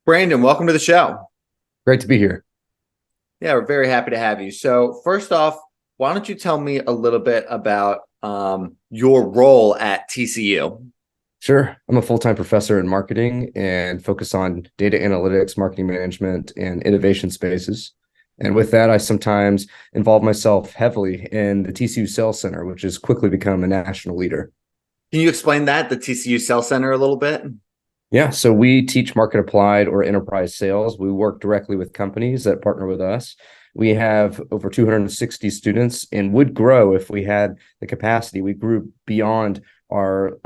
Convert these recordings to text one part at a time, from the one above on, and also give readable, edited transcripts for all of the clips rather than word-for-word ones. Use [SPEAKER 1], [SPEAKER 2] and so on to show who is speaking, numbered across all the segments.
[SPEAKER 1] Brandon, welcome to the show.
[SPEAKER 2] Great to be here.
[SPEAKER 1] Yeah, we're very happy to have you. So, first off, why don't you tell me a little bit about your role at TCU?
[SPEAKER 2] Sure. I'm a full-time professor in marketing and focus on data analytics, marketing management, and innovation spaces. And with that, I sometimes involve myself heavily in the TCU Sales Center, which has quickly become a national leader.
[SPEAKER 1] Can you explain that, the TCU Sales Center, a little bit?
[SPEAKER 2] Yeah, so we teach market applied or enterprise sales. We work directly with companies that partner with us. We have over 260 students and would grow if we had the capacity. We grew beyond our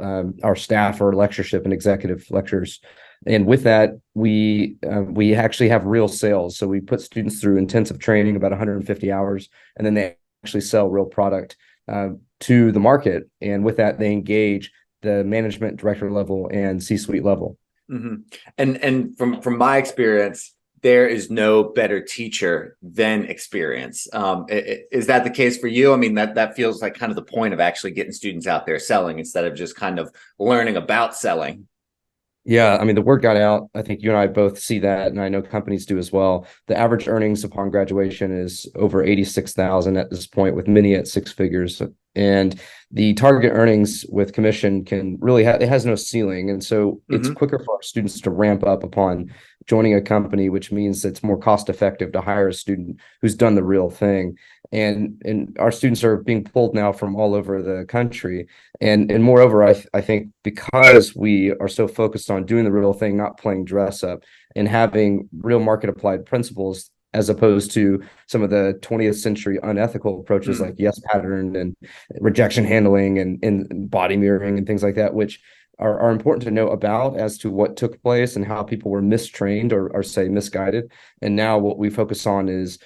[SPEAKER 2] staff, our lectureship and executive lectures. And with that, we actually have real sales. So we put students through intensive training, about 150 hours, and then they actually sell real product to the market. And with that, they engage the management director level and C-suite level.
[SPEAKER 1] Mm-hmm. And from my experience, there is no better teacher than experience. Is that the case for you? I mean, that feels like kind of the point of actually getting students out there selling instead of just kind of learning about selling.
[SPEAKER 2] Yeah, I mean, the word got out. I think you and I both see that, and I know companies do as well. The average earnings upon graduation is over 86,000 at this point, with many at six figures. And the target earnings with commission can really it has no ceiling. And so it's
[SPEAKER 1] Mm-hmm.
[SPEAKER 2] quicker for our students to ramp up upon joining a company, which means it's more cost effective to hire a student who's done the real thing. And our students are being pulled now from all over the country. And moreover, I think because we are so focused on doing the real thing, not playing dress up, and having real market applied principles, as opposed to some of the 20th century unethical approaches like yes pattern and rejection handling and body mirroring and things like that, which are important to know about as to what took place and how people were mistrained or say misguided. And now what we focus on is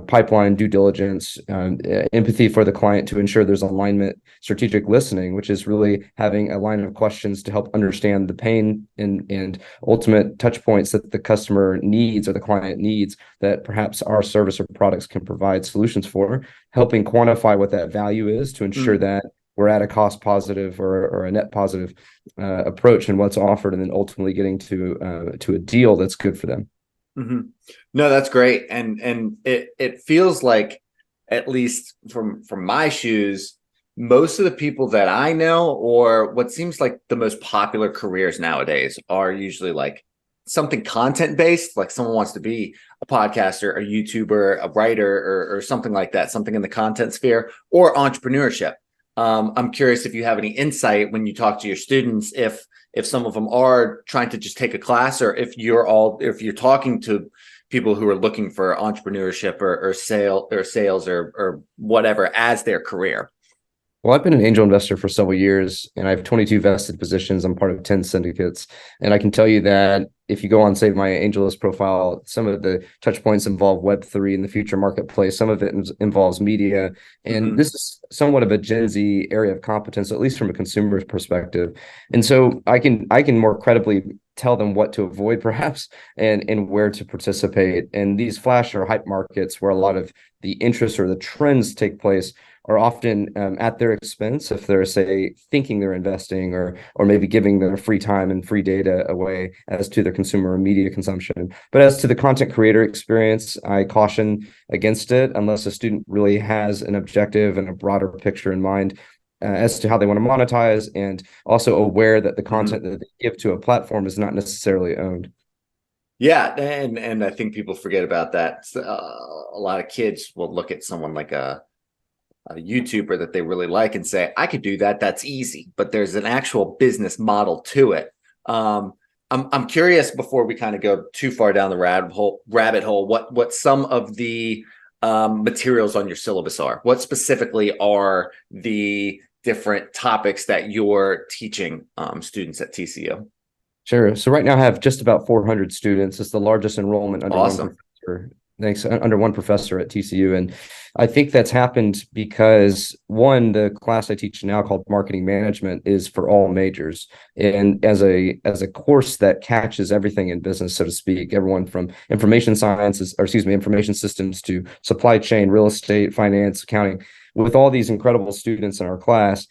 [SPEAKER 2] pipeline due diligence, empathy for the client to ensure there's alignment, strategic listening, which is really having a line of questions to help understand the pain and ultimate touch points that the customer needs or the client needs that perhaps our service or products can provide solutions for, helping quantify what that value is to ensure
[SPEAKER 1] Mm-hmm.
[SPEAKER 2] that we're at a cost positive or a net positive approach in what's offered, and then ultimately getting to a deal that's good for them.
[SPEAKER 1] Mm-hmm. No, that's great, and it feels like, at least from my shoes, most of the people that I know, or what seems like the most popular careers nowadays, are usually like something content based, like someone wants to be a podcaster, a YouTuber, a writer, or something like that, something in the content sphere, or entrepreneurship. I'm curious if you have any insight when you talk to your students, if some of them are trying to just take a class, or if you're talking to people who are looking for entrepreneurship or sales or whatever as their career.
[SPEAKER 2] Well, I've been an angel investor for several years, and I have 22 vested positions. I'm part of 10 syndicates. And I can tell you that if you go on, say, my AngelList profile, some of the touch points involve Web3 in the future marketplace. Some of it involves media. And
[SPEAKER 1] Mm-hmm.
[SPEAKER 2] this is somewhat of a Gen Z area of competence, at least from a consumer's perspective. And so I can more credibly tell them what to avoid, perhaps, and where to participate. And these flash or hype markets where a lot of the interest or the trends take place are often at their expense if they're, say, thinking they're investing or maybe giving their free time and free data away as to their consumer media consumption. But as to the content creator experience, I caution against it unless a student really has an objective and a broader picture in mind as to how they want to monetize, and also aware that the
[SPEAKER 1] Mm-hmm.
[SPEAKER 2] content that they give to a platform is not necessarily owned.
[SPEAKER 1] Yeah, and I think people forget about that. A lot of kids will look at someone like a YouTuber that they really like and say, I could do that. That's easy. But there's an actual business model to it. I'm curious, before we kind of go too far down the rabbit hole, what some of the materials on your syllabus are. What specifically are the different topics that you're teaching students at TCU?
[SPEAKER 2] Sure. So right now I have just about 400 students. It's the largest enrollment under one
[SPEAKER 1] Awesome.
[SPEAKER 2] professor. Thanks, under one professor at TCU. And I think that's happened because one, the class I teach now called marketing management is for all majors. And as a course that catches everything in business, so to speak, everyone from information sciences, or excuse me, information systems to supply chain, real estate, finance, accounting, with all these incredible students in our class,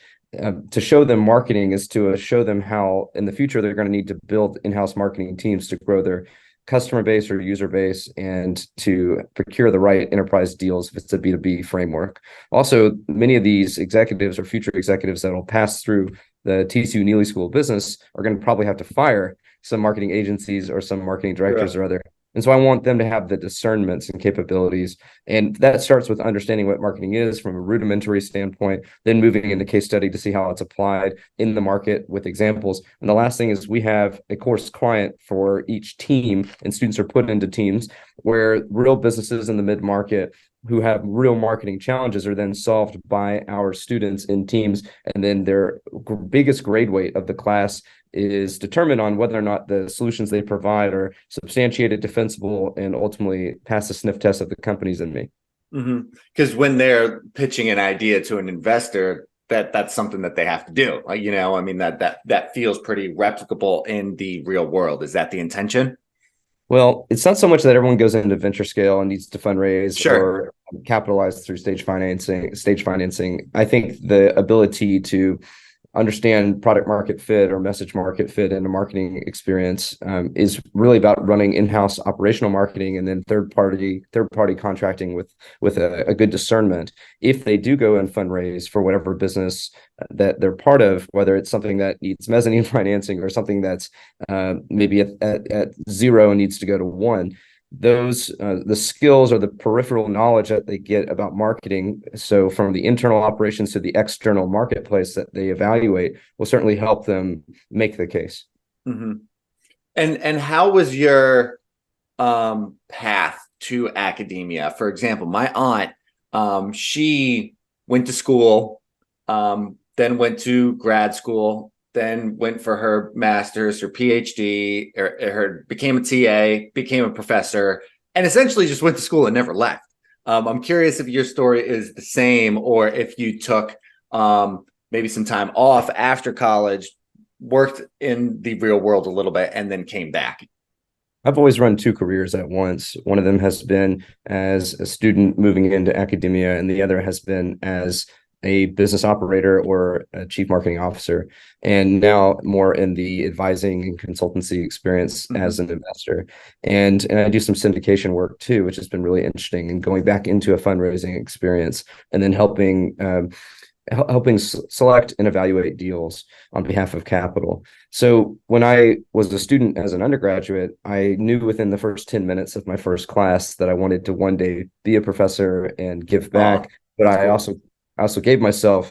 [SPEAKER 2] to show them marketing is to show them how in the future they're going to need to build in-house marketing teams to grow their customer base or user base and to procure the right enterprise deals if it's a B2B framework. Also, many of these executives or future executives that will pass through the TCU Neely School of Business are going to probably have to fire some marketing agencies or some marketing directors or other. And so I want them to have the discernments and capabilities. And that starts with understanding what marketing is from a rudimentary standpoint, then moving into case study to see how it's applied in the market with examples. And the last thing is we have a course client for each team, and students are put into teams where real businesses in the mid-market who have real marketing challenges are then solved by our students in teams. And then their biggest grade weight of the class is determined on whether or not the solutions they provide are substantiated, defensible, and ultimately pass the sniff test of the companies and me.
[SPEAKER 1] Because when they're pitching an idea to an investor, that's something that they have to do. Like, I mean, that feels pretty replicable in the real world. Is that the intention?
[SPEAKER 2] Well, it's not so much that everyone goes into venture scale and needs to fundraise or capitalize through stage financing. I think the ability to understand product market fit or message market fit in a marketing experience is really about running in-house operational marketing and then third party contracting with a good discernment. If they do go and fundraise for whatever business that they're part of, whether it's something that needs mezzanine financing or something that's maybe at zero and needs to go to one, those the skills or the peripheral knowledge that they get about marketing, so from the internal operations to the external marketplace that they evaluate, will certainly help them make the case.
[SPEAKER 1] And how was your path to academia? For example, my aunt, she went to school, then went to grad school, then went for her master's, her PhD, became a TA, became a professor, and essentially just went to school and never left. I'm curious if your story is the same, or if you took maybe some time off after college, worked in the real world a little bit, and then came back.
[SPEAKER 2] I've always run two careers at once. One of them has been as a student moving into academia, and the other has been as a business operator or a chief marketing officer, and now more in the advising and consultancy experience as an investor. And I do some syndication work too, which has been really interesting, and going back into a fundraising experience and then helping select and evaluate deals on behalf of capital. So when I was a student as an undergraduate, I knew within the first 10 minutes of my first class that I wanted to one day be a professor and give back. But I also gave myself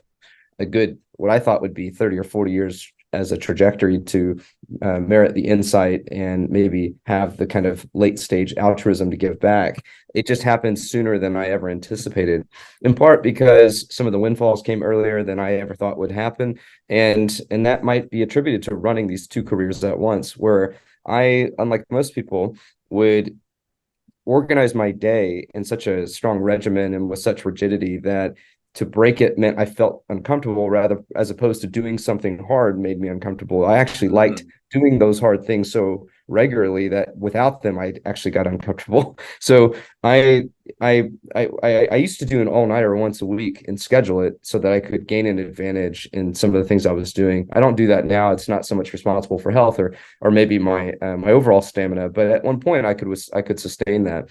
[SPEAKER 2] a good, what I thought would be 30 or 40 years as a trajectory to merit the insight and maybe have the kind of late stage altruism to give back. It just happened sooner than I ever anticipated, in part because some of the windfalls came earlier than I ever thought would happen. And that might be attributed to running these two careers at once, where I, unlike most people, would organize my day in such a strong regimen and with such rigidity that to break it meant I felt uncomfortable, rather, as opposed to doing something hard made me uncomfortable. I actually liked doing those hard things so regularly that without them, I actually got uncomfortable. So I used to do an all-nighter once a week and schedule it so that I could gain an advantage in some of the things I was doing. I don't do that now. It's not so much responsible for health or maybe my overall stamina, but at one point I could sustain that.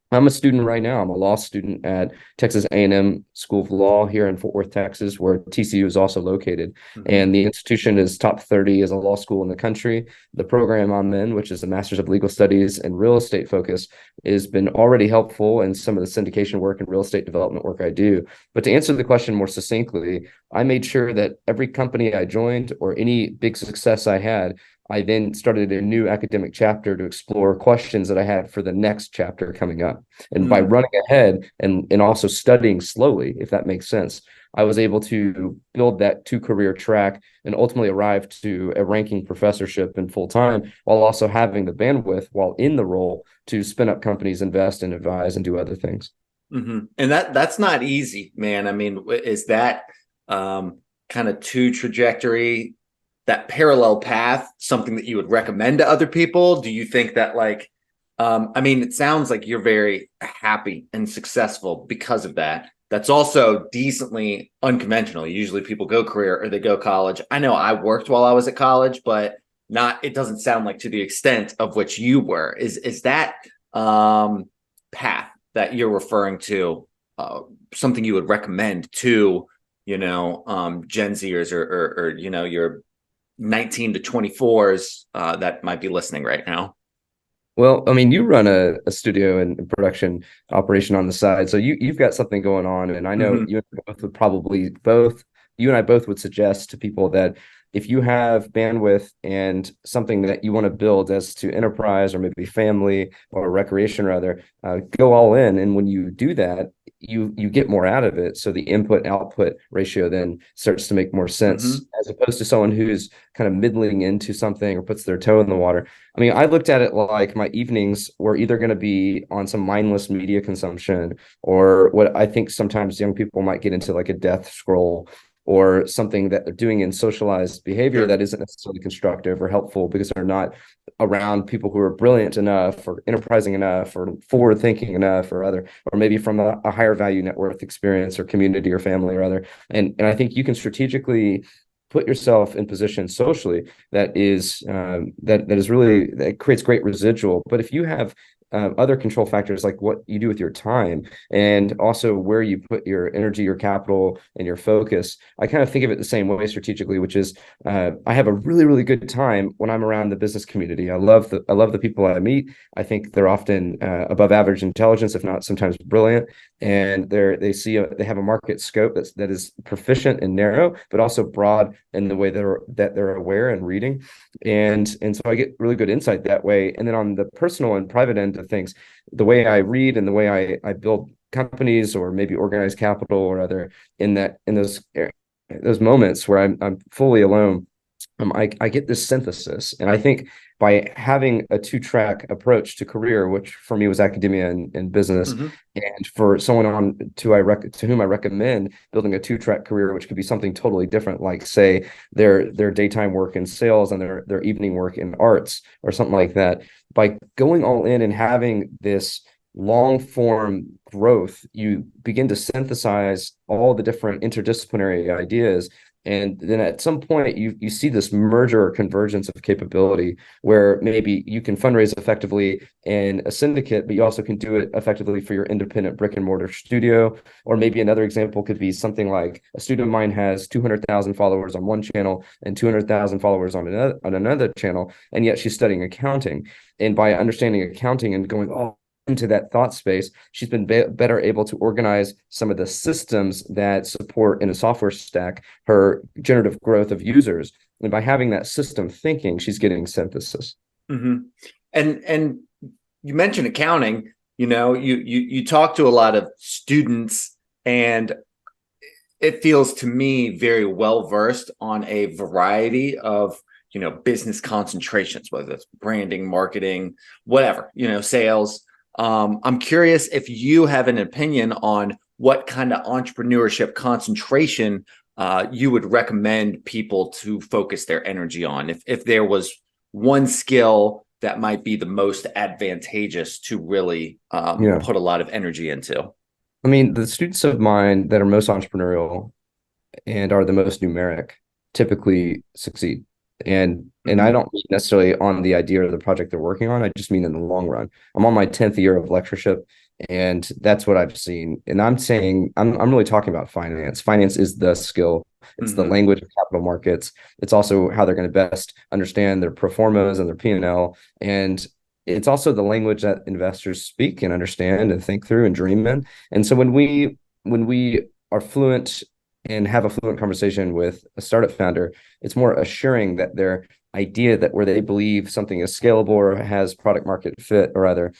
[SPEAKER 2] I'm a student right now. I'm a law student at Texas A&M School of Law here in Fort Worth, Texas, where TCU is also located. And the institution is top 30 as a law school in the country. The program I'm in, which is a Master's of Legal Studies and real estate focus, has been already helpful in some of the syndication work and real estate development work I do. But to answer the question more succinctly, I made sure that every company I joined or any big success I had, I then started a new academic chapter to explore questions that I had for the next chapter coming up. And by running ahead and also studying slowly, if that makes sense, I was able to build that two-career track and ultimately arrive to a ranking professorship in full-time, while also having the bandwidth while in the role to spin up companies, invest and advise and do other things.
[SPEAKER 1] And that's not easy, man. I mean, is that kind of two trajectory, that parallel path, something that you would recommend to other people? Do you think that, like, I mean, it sounds like you're very happy and successful because of that. That's also decently unconventional. Usually people go career or they go college. I know I worked while I was at college, but not, it doesn't sound like to the extent of which you were. Is that path that you're referring to something you would recommend to, Gen Zers or your 19 to 24s that might be listening right now?
[SPEAKER 2] Well, I mean, you run a studio and production operation on the side, so you've got something going on, and I know
[SPEAKER 1] Mm-hmm.
[SPEAKER 2] you and I both would suggest to people that if you have bandwidth and something that you want to build as to enterprise or maybe family or recreation rather, go all in. And when you do that, you get more out of it. So the input output ratio then starts to make more
[SPEAKER 1] Mm-hmm.
[SPEAKER 2] sense as opposed to someone who's kind of middling into something or puts their toe in the water. I mean, I looked at it like my evenings were either going to be on some mindless media consumption or what I think sometimes young people might get into like a death scroll or something that they're doing in socialized behavior
[SPEAKER 1] Sure.
[SPEAKER 2] that isn't necessarily constructive or helpful because they're not around people who are brilliant enough or enterprising enough or forward thinking enough or other, or maybe from a higher value net worth experience or community or family or other. And I think you can strategically put yourself in position socially that is that is really, that creates great residual. But if you have other control factors like what you do with your time and also where you put your energy, your capital, and your focus, I kind of think of it the same way strategically, which is I have a really, really good time when I'm around the business community. I love the people I meet. I think they're often above average intelligence, if not sometimes brilliant, and they have a market scope that is proficient and narrow, but also broad in the way that they're aware and reading, and so I get really good insight that way. And then on the personal and private end of things, the way I read and the way I build companies or maybe organize capital or other in those moments where I'm fully alone, I get this synthesis. And I think by having a two-track approach to career, which for me was academia and business,
[SPEAKER 1] Mm-hmm.
[SPEAKER 2] and for someone to whom I recommend building a two-track career, which could be something totally different, like say their daytime work in sales and their evening work in arts or something like that. By going all in and having this long form growth, you begin to synthesize all the different interdisciplinary ideas. And then at some point, you see this merger or convergence of capability where maybe you can fundraise effectively in a syndicate, but you also can do it effectively for your independent brick and mortar studio. Or maybe another example could be something like a student of mine has 200,000 followers on one channel and 200,000 followers on another channel, and yet she's studying accounting. And by understanding accounting and going all into that thought space, she's been better able to organize some of the systems that support in a software stack her generative growth of users. And by having that system thinking, she's getting synthesis.
[SPEAKER 1] Mm-hmm. And you mentioned accounting. You talk to a lot of students, and it feels to me very well versed on a variety of business concentrations, whether it's branding, marketing, whatever, sales. I'm curious if you have an opinion on what kind of entrepreneurship concentration you would recommend people to focus their energy on. If there was one skill that might be the most advantageous to really
[SPEAKER 2] Yeah.
[SPEAKER 1] put a lot of energy into.
[SPEAKER 2] I mean, the students of mine that are most entrepreneurial and are the most numeric typically succeed. And I
[SPEAKER 1] Mm-hmm.
[SPEAKER 2] don't mean necessarily on the idea or the project they're working on. I just mean in the long run. I'm on my 10th year of lectureship, and that's what I've seen. And I'm saying I'm really talking about finance. Finance is the skill. It's the
[SPEAKER 1] Mm-hmm.
[SPEAKER 2] language of capital markets. It's also how they're going to best understand their pro formas and their P&L. And it's also the language that investors speak and understand and think through and dream in. And so when we are fluent and have a fluent conversation with a startup founder, it's more assuring that their idea that where they believe something is scalable or has product market fit or other,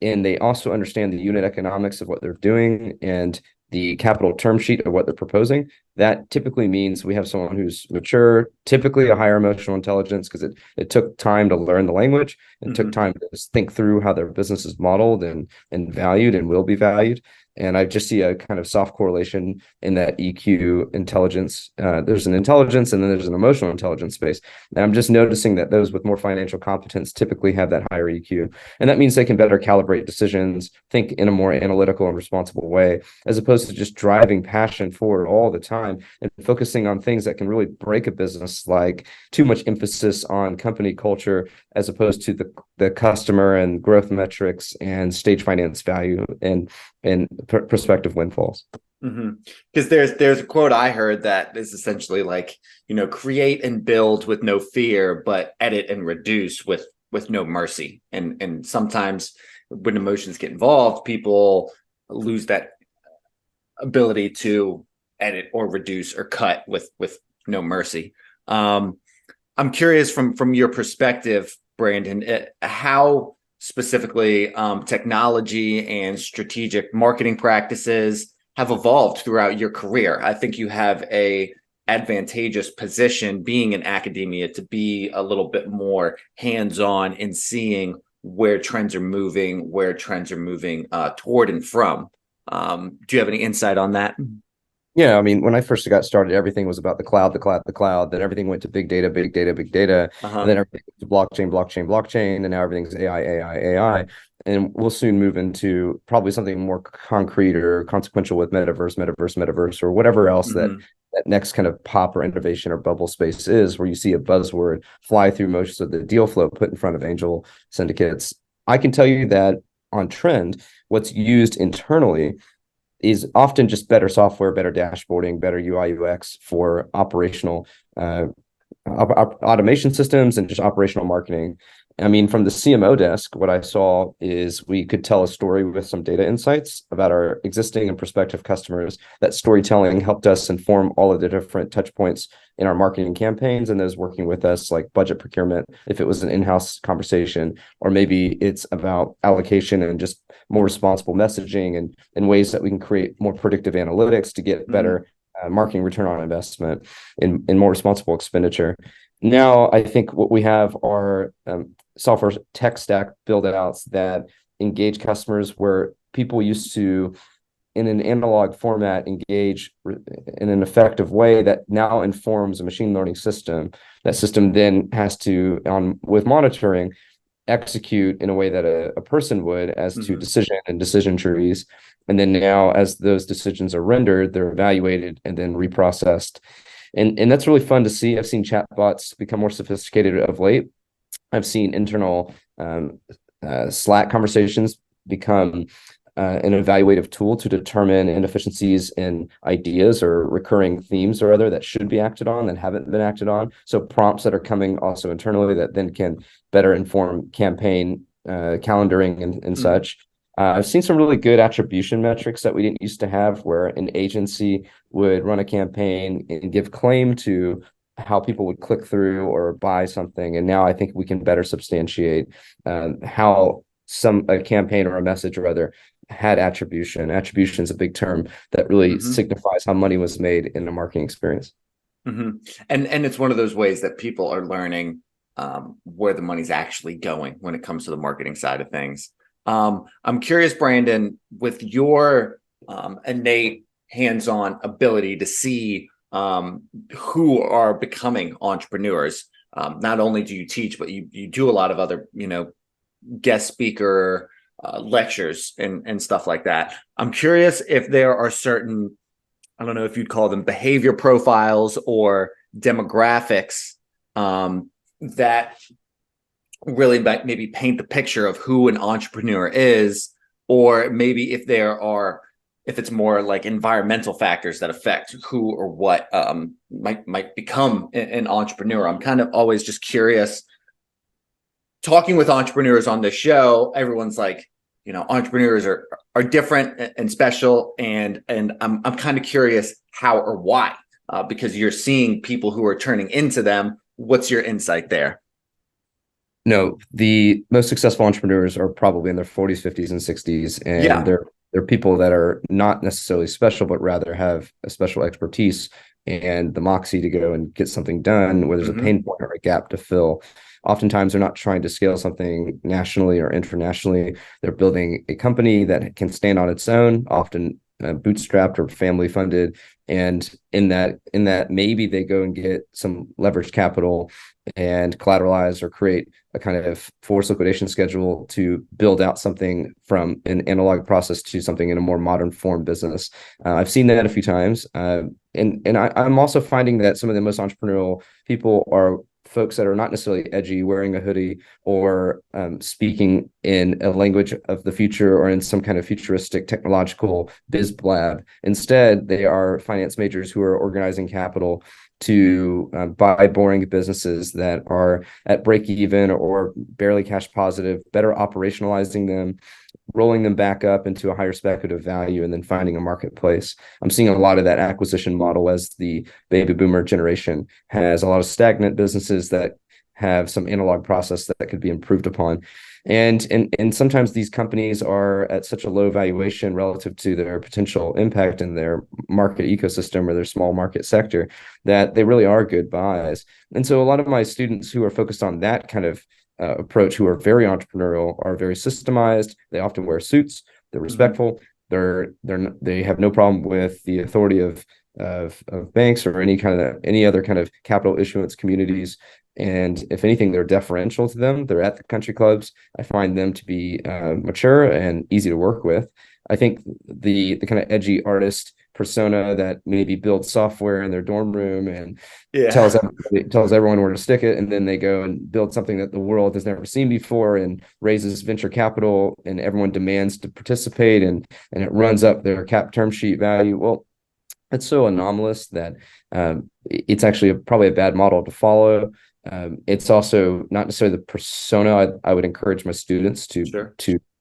[SPEAKER 2] and they also understand the unit economics of what they're doing and the capital term sheet of what they're proposing. That typically means we have someone who's mature, typically a higher emotional intelligence, because it took time to learn the language and took
[SPEAKER 1] Mm-hmm.
[SPEAKER 2] time to think through how their business is modeled and valued and will be valued. And I just see a kind of soft correlation in that EQ intelligence. There's an intelligence and then there's an emotional intelligence space. And I'm just noticing that those with more financial competence typically have that higher EQ. And that means they can better calibrate decisions, think in a more analytical and responsible way, as opposed to just driving passion forward all the time time and focusing on things that can really break a business, like too much emphasis on company culture as opposed to the customer and growth metrics and stage finance value and prospective windfalls.
[SPEAKER 1] Because there's a quote I heard that is essentially like, create and build with no fear, but edit and reduce with no mercy. And sometimes when emotions get involved, people lose that ability to edit or reduce or cut with no mercy. I'm curious from your perspective, Brandon, how specifically technology and strategic marketing practices have evolved throughout your career. I think you have a advantageous position being in academia to be a little bit more hands-on in seeing where trends are moving toward and from. Do you have any insight on that?
[SPEAKER 2] Yeah, I mean, when I first got started, everything was about the cloud. Then everything went to big data, and then everything went to blockchain, and now everything's AI. And we'll soon move into probably something more concrete or consequential with metaverse, or whatever else that next kind of pop or innovation or bubble space is, where you see a buzzword fly through most of the deal flow put in front of angel syndicates. I can tell you that on trend, what's used internally is often just better software, better dashboarding, better UI UX for operational automation systems and just operational marketing. I mean, from the CMO desk, what I saw is we could tell a story with some data insights about our existing and prospective customers. That storytelling helped us inform all of the different touch points in our marketing campaigns and those working with us, like budget procurement, if it was an in-house conversation, or maybe it's about allocation and just more responsible messaging and ways that we can create more predictive analytics to get better marketing return on investment in more responsible expenditure. Now, I think what we have are software tech stack build outs that engage customers where people used to, in an analog format, engage in an effective way that now informs a machine learning system. That system then has to, with monitoring, execute in a way that a person would as to decision and decision trees. And then now, as those decisions are rendered, they're evaluated and then reprocessed. And that's really fun to see. I've seen chatbots become more sophisticated of late. I've seen internal Slack conversations become an evaluative tool to determine inefficiencies in ideas or recurring themes or other that should be acted on that haven't been acted on. So prompts that are coming also internally that then can better inform campaign calendaring and such. I've seen some really good attribution metrics that we didn't used to have, where an agency would run a campaign and give claim to how people would click through or buy something. And now I think we can better substantiate how a campaign or a message or other had attribution. Attribution is a big term that really signifies how money was made in a marketing experience.
[SPEAKER 1] And it's one of those ways that people are learning where the money's actually going when it comes to the marketing side of things. I'm curious, Brandon, with your innate hands-on ability to see who are becoming entrepreneurs. Not only do you teach, but you do a lot of other, guest speaker lectures and stuff like that. I'm curious if there are certain, I don't know if you'd call them behavior profiles or demographics that really maybe paint the picture of who an entrepreneur is, or maybe if it's more like environmental factors that affect who or what might become an entrepreneur. I'm kind of always just curious. Talking with entrepreneurs on this show, everyone's like, entrepreneurs are different and special, and I'm kind of curious how or why, because you're seeing people who are turning into them. What's your insight there?
[SPEAKER 2] No, the most successful entrepreneurs are probably in their 40s, 50s, and 60s, and they're people that are not necessarily special, but rather have a special expertise and the moxie to go and get something done where there's a pain point or a gap to fill. Oftentimes, they're not trying to scale something nationally or internationally. They're building a company that can stand on its own, often bootstrapped or family funded. And in that, maybe they go and get some leveraged capital and collateralize or create a kind of forced liquidation schedule to build out something from an analog process to something in a more modern form business. I've seen that a few times. I'm also finding that some of the most entrepreneurial people are folks that are not necessarily edgy, wearing a hoodie or speaking in a language of the future or in some kind of futuristic technological biz blab. Instead, they are finance majors who are organizing capital to buy boring businesses that are at break even or barely cash positive, better operationalizing them, rolling them back up into a higher speculative value, and then finding a marketplace. I'm seeing a lot of that acquisition model as the baby boomer generation has a lot of stagnant businesses that have some analog process that could be improved upon. And sometimes these companies are at such a low valuation relative to their potential impact in their market ecosystem or their small market sector that they really are good buys. And so a lot of my students who are focused on that kind of approach, who are very entrepreneurial, are very systemized. They often wear suits. They're respectful. They have no problem with the authority of banks or any other kind of capital issuance communities. And if anything, they're deferential to them. They're at the country clubs. I find them to be mature and easy to work with. I think the kind of edgy artist persona that maybe builds software in their dorm room and
[SPEAKER 1] Yeah.
[SPEAKER 2] tells everyone where to stick it, and then they go and build something that the world has never seen before and raises venture capital, and everyone demands to participate, and it runs up their cap term sheet value. Well, it's so anomalous that it's actually probably a bad model to follow. It's also not necessarily the persona I would encourage my students to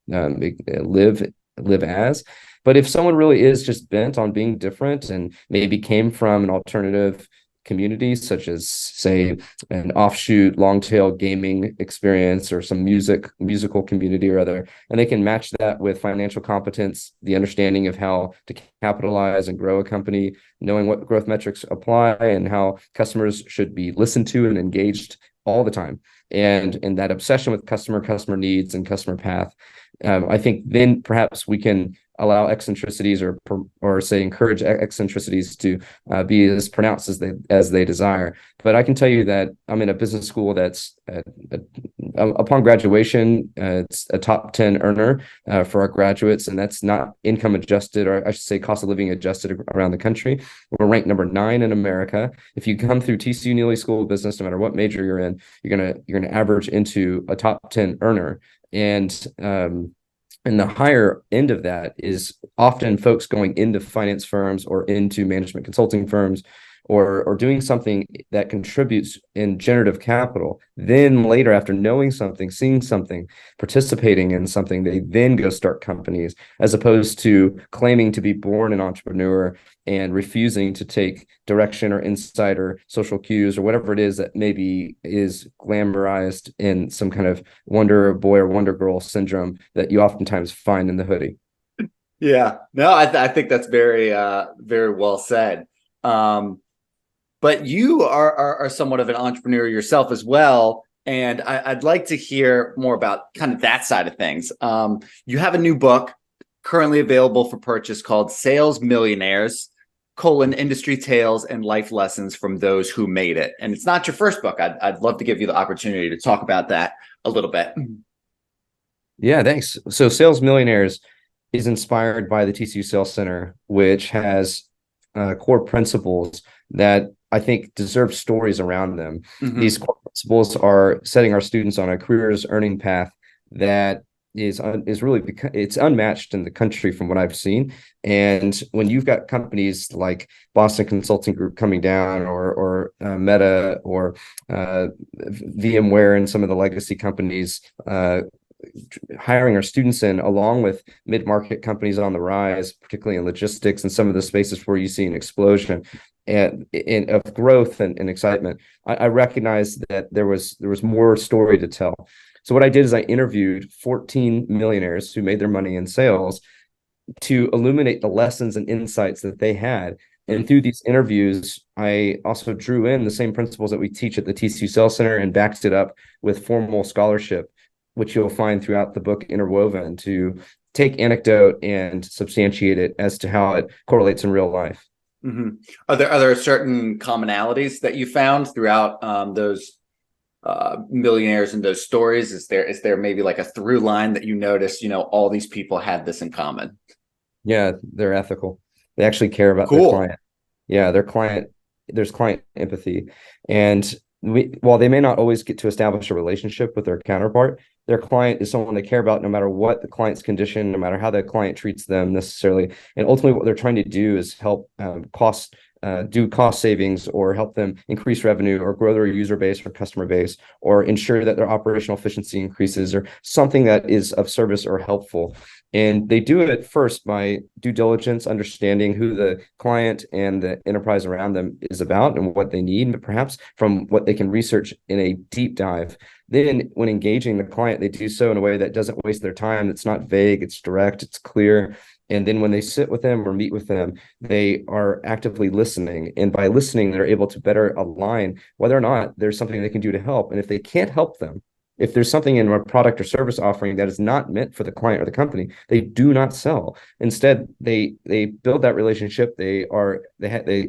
[SPEAKER 2] live as. But if someone really is just bent on being different and maybe came from an alternative community, such as, say, an offshoot long tail gaming experience or some musical community or other, and they can match that with financial competence, the understanding of how to capitalize and grow a company, knowing what growth metrics apply and how customers should be listened to and engaged all the time, and that obsession with customer needs and customer path. I think then perhaps we can allow eccentricities or say encourage eccentricities to be as pronounced as they desire. But I can tell you that I'm in a business school that's upon graduation, it's a top 10 earner for our graduates, and that's not income adjusted, or I should say cost of living adjusted around the country. We're ranked number 9 in America. If you come through TCU Neely School of Business, no matter what major you're in, you're gonna average into a top 10 earner. And the higher end of that is often folks going into finance firms or into management consulting firms or doing something that contributes in generative capital. Then later, after knowing something, seeing something, participating in something, they then go start companies, as opposed to claiming to be born an entrepreneur and refusing to take direction or insight or social cues or whatever it is that maybe is glamorized in some kind of Wonder Boy or Wonder Girl syndrome that you oftentimes find in the hoodie.
[SPEAKER 1] Yeah. No, I think that's very very well said. But you are somewhat of an entrepreneur yourself as well. And I'd like to hear more about kind of that side of things. You have a new book currently available for purchase called Sales Millionaires, Industry Tales and Life Lessons from Those Who Made It. And it's not your first book. I'd love to give you the opportunity to talk about that a little bit.
[SPEAKER 2] Yeah, thanks. So Sales Millionaires is inspired by the TCU Sales Center, which has core principles that I think deserve stories around them. Mm-hmm. These core principles are setting our students on a careers earning path that is really, it's unmatched in the country from what I've seen. And when you've got companies like Boston Consulting Group coming down, or Meta, or VMware, and some of the legacy companies hiring our students in, along with mid-market companies on the rise, particularly in logistics and some of the spaces where you see an explosion of growth and excitement, I recognized that there was more story to tell. So what I did is I interviewed 14 millionaires who made their money in sales to illuminate the lessons and insights that they had. And through these interviews, I also drew in the same principles that we teach at the TCU Sales Center and backed it up with formal scholarship, which you'll find throughout the book interwoven, to take anecdote and substantiate it as to how it correlates in real life.
[SPEAKER 1] Mm-hmm. Are there certain commonalities that you found throughout those millionaires and those stories? Is there maybe like a through line that you noticed, all these people had this in common?
[SPEAKER 2] Yeah, they're ethical. They actually care about their client. Yeah, there's client empathy. And while they may not always get to establish a relationship with their counterpart, their client is someone they care about no matter what the client's condition, no matter how the client treats them necessarily. And ultimately, what they're trying to do is help do cost savings or help them increase revenue or grow their user base or customer base or ensure that their operational efficiency increases or something that is of service or helpful. And they do it first by due diligence, understanding who the client and the enterprise around them is about and what they need, but perhaps from what they can research in a deep dive. Then, when engaging the client, they do so in a way that doesn't waste their time. It's not vague, it's direct, it's clear. And then when they sit with them or meet with them, they are actively listening. And by listening, they're able to better align whether or not there's something they can do to help. And if they can't help them, if there's something in a product or service offering that is not meant for the client or the company, they do not sell. Instead, they build that relationship. They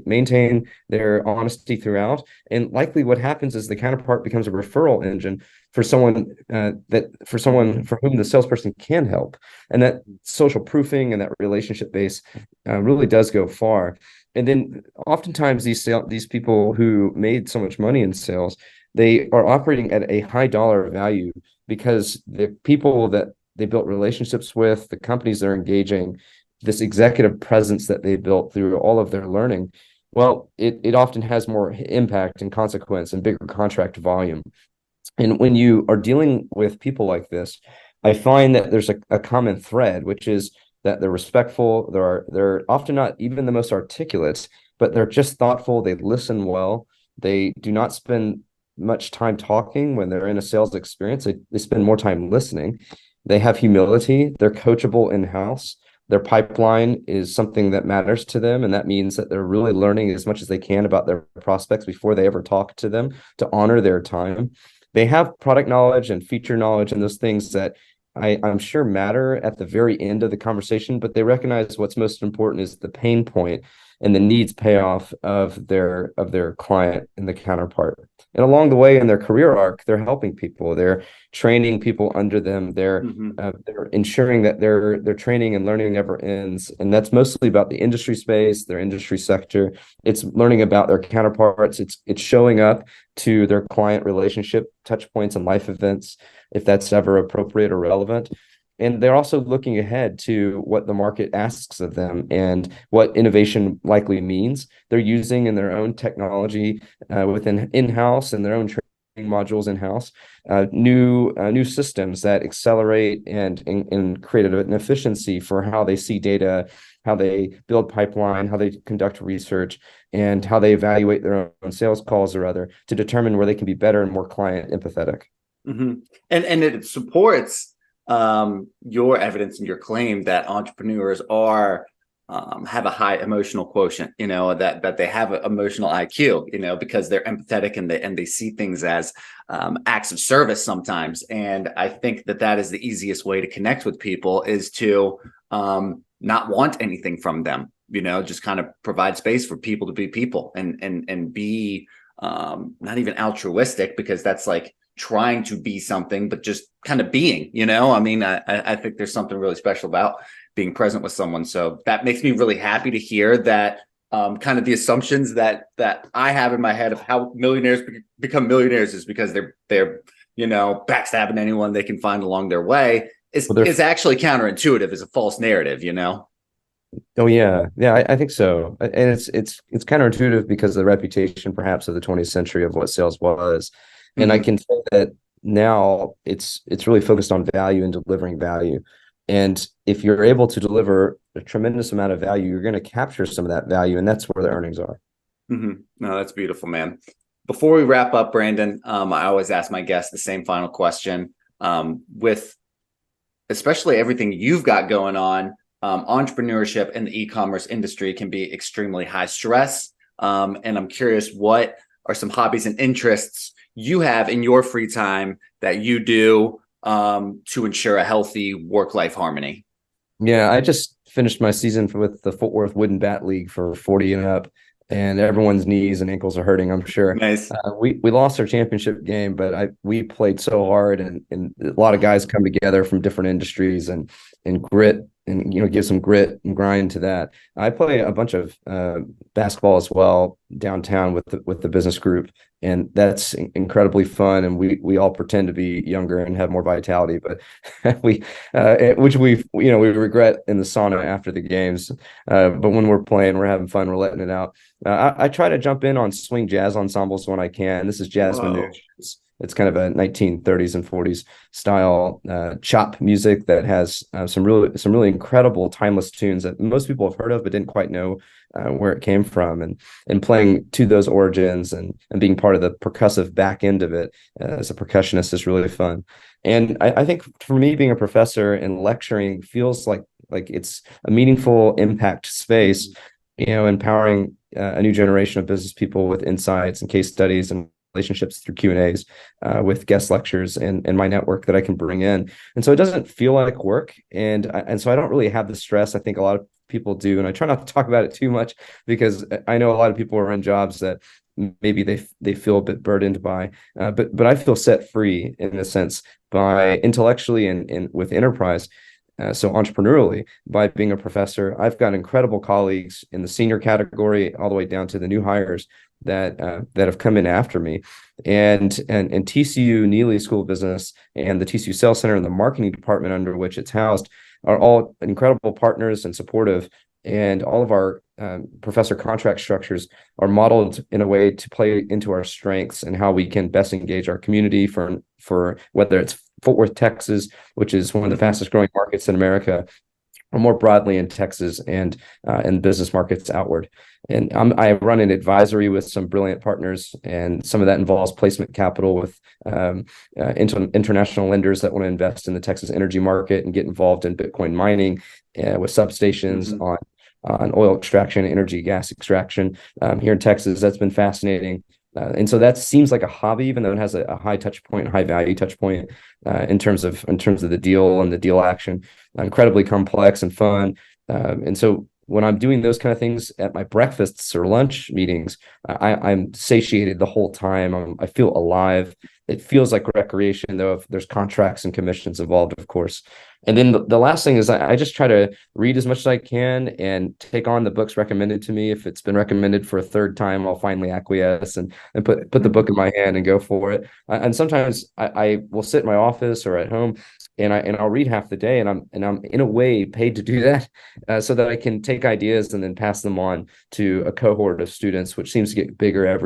[SPEAKER 2] maintain their honesty throughout, and likely what happens is the counterpart becomes a referral engine for someone for whom the salesperson can help, and that social proofing and that relationship base really does go far. And then oftentimes these people who made so much money in sales, they are operating at a high dollar value because the people that they built relationships with, the companies they're engaging, this executive presence that they built through all of their learning, well, it often has more impact and consequence and bigger contract volume. And when you are dealing with people like this, I find that there's a common thread, which is that they're respectful. They're often not even the most articulate, but they're just thoughtful. They listen well. They do not spend much time talking when they're in a sales experience. They spend more time listening. They have humility. They're coachable in-house. Their pipeline is something that matters to them. And that means that they're really learning as much as they can about their prospects before they ever talk to them to honor their time. They have product knowledge and feature knowledge and those things that I'm sure matter at the very end of the conversation, but they recognize what's most important is the pain point and the needs payoff of their client and the counterpart. And along the way in their career arc, they're helping people. They're training people under them. They're ensuring that their training and learning never ends. And that's mostly about the industry space, their industry sector. It's learning about their counterparts. It's showing up to their client relationship touch points and life events, if that's ever appropriate or relevant. And they're also looking ahead to what the market asks of them and what innovation likely means. They're using in their own technology within in-house and their own training modules in-house, new systems that accelerate and create an efficiency for how they see data, how they build pipeline, how they conduct research, and how they evaluate their own sales calls or other to determine where they can be better and more client empathetic.
[SPEAKER 1] Mm-hmm. And it supports your evidence and your claim that entrepreneurs have a high emotional quotient, that they have an emotional IQ, because they're empathetic and they see things as acts of service sometimes. And I think that is the easiest way to connect with people is to not want anything from them, just kind of provide space for people to be people and be not even altruistic, because that's like trying to be something, but just kind of being, I mean, I think there's something really special about being present with someone. So that makes me really happy to hear that kind of the assumptions that I have in my head of how millionaires become millionaires is because they're backstabbing anyone they can find along their way is actually counterintuitive, is a false narrative,
[SPEAKER 2] Oh yeah, I think so, and it's counterintuitive because of the reputation, perhaps, of the 20th century of what sales was, and I can say that now it's really focused on value and delivering value, and if you're able to deliver a tremendous amount of value, you're going to capture some of that value, and that's where the earnings are.
[SPEAKER 1] Mm-hmm. No, that's beautiful, man. Before we wrap up, Brandon, I always ask my guests the same final question. With especially everything you've got going on, entrepreneurship in the e-commerce industry can be extremely high stress. And I'm curious, what are some hobbies and interests you have in your free time that you do to ensure a healthy work-life harmony?
[SPEAKER 2] Yeah, I just finished my season with the Fort Worth Wooden Bat League for 40 and up, and everyone's knees and ankles are hurting, I'm sure.
[SPEAKER 1] Nice.
[SPEAKER 2] We lost our championship game, but we played so hard, and a lot of guys come together from different industries and grit and give some grit and grind to that. I play a bunch of basketball as well downtown with the business group, and that's incredibly fun. And we all pretend to be younger and have more vitality, but we which we regret in the sauna after the games. But when we're playing, we're having fun, we're letting it out. I try to jump in on swing jazz ensembles when I can. This is jazz manouche.
[SPEAKER 1] Whoa.
[SPEAKER 2] It's kind of a 1930s and 40s style chop music that has some really incredible timeless tunes that most people have heard of but didn't quite know where it came from, and playing to those origins and being part of the percussive back end of it as a percussionist is really fun. And I think for me, being a professor and lecturing feels like it's a meaningful impact space, empowering a new generation of business people with insights and case studies and relationships through Q&As with guest lectures and my network that I can bring in. And so it doesn't feel like work. And so I don't really have the stress I think a lot of people do. And I try not to talk about it too much because I know a lot of people are in jobs that maybe they feel a bit burdened by, but I feel set free in a sense by intellectually and with enterprise. So entrepreneurially, by being a professor, I've got incredible colleagues in the senior category all the way down to the new hires that have come in after me, and TCU Neely School of Business and the TCU Sales Center and the marketing department under which it's housed are all incredible partners and supportive. And all of our professor contract structures are modeled in a way to play into our strengths and how we can best engage our community for whether it's Fort Worth, Texas, which is one of the fastest growing markets in America, or more broadly in Texas and business markets outward. And I run an advisory with some brilliant partners, and some of that involves placement capital with international lenders that want to invest in the Texas energy market and get involved in Bitcoin mining with substations on oil extraction, energy, gas extraction here in Texas. That's been fascinating. And so that seems like a hobby, even though it has a high touch point, high value touch point in terms of the deal and the deal action, incredibly complex and fun. And so when I'm doing those kind of things at my breakfasts or lunch meetings, I'm satiated the whole time. I feel alive. It feels like recreation, though, if there's contracts and commissions involved, of course. And then the last thing is I just try to read as much as I can and take on the books recommended to me. If it's been recommended for a third time, I'll finally acquiesce and put the book in my hand and go for it. And sometimes I will sit in my office or at home and I'll read half the day, and I'm in a way paid to do that, so that I can take ideas and then pass them on to a cohort of students, which seems to get bigger every